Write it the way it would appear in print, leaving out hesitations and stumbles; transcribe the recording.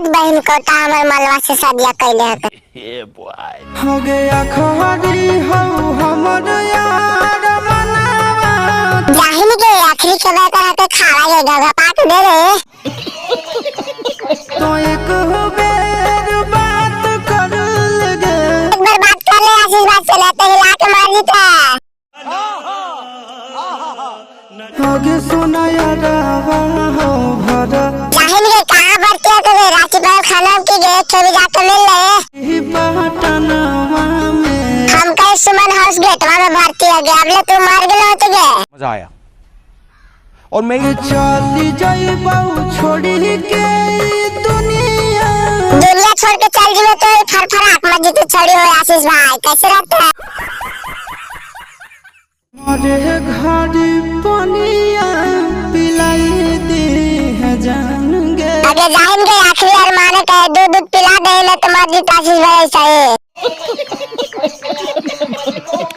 आज बहन को ता हमर मलवा से शादिया कैले हक हो गया खहरी हो हमर यार मनावा जाहिन के आखिरी के बात हक खाला के गगा पाट दे रे तो एक हो बेर बात कर लगे एक बार बात कर ले आशीष बात चले तो हिला के मार देता आगे सुना यार हो भरा जाहिन के कहां भर्ती है तो रांची पर खाना की गए तो भी जाके मिल ले ही पटनवा में हम कहे सुमन हाउस गेट में भर्ती है गया अब ले तू मार गेलो तो गे मजा आया और मैं चली जाइबा छोड़ी के दुनिया छोड़ के चल जीवे तो फरफराट मत जी तो छोड़ी हो आशीष भाई कैसे रहता है मोरे घड़ी पनिया पिलाई दे है जान गे अगे जाहिन के आखिरी अरमान है दूध पिला दे ले तो मत जी आशीष भाई सही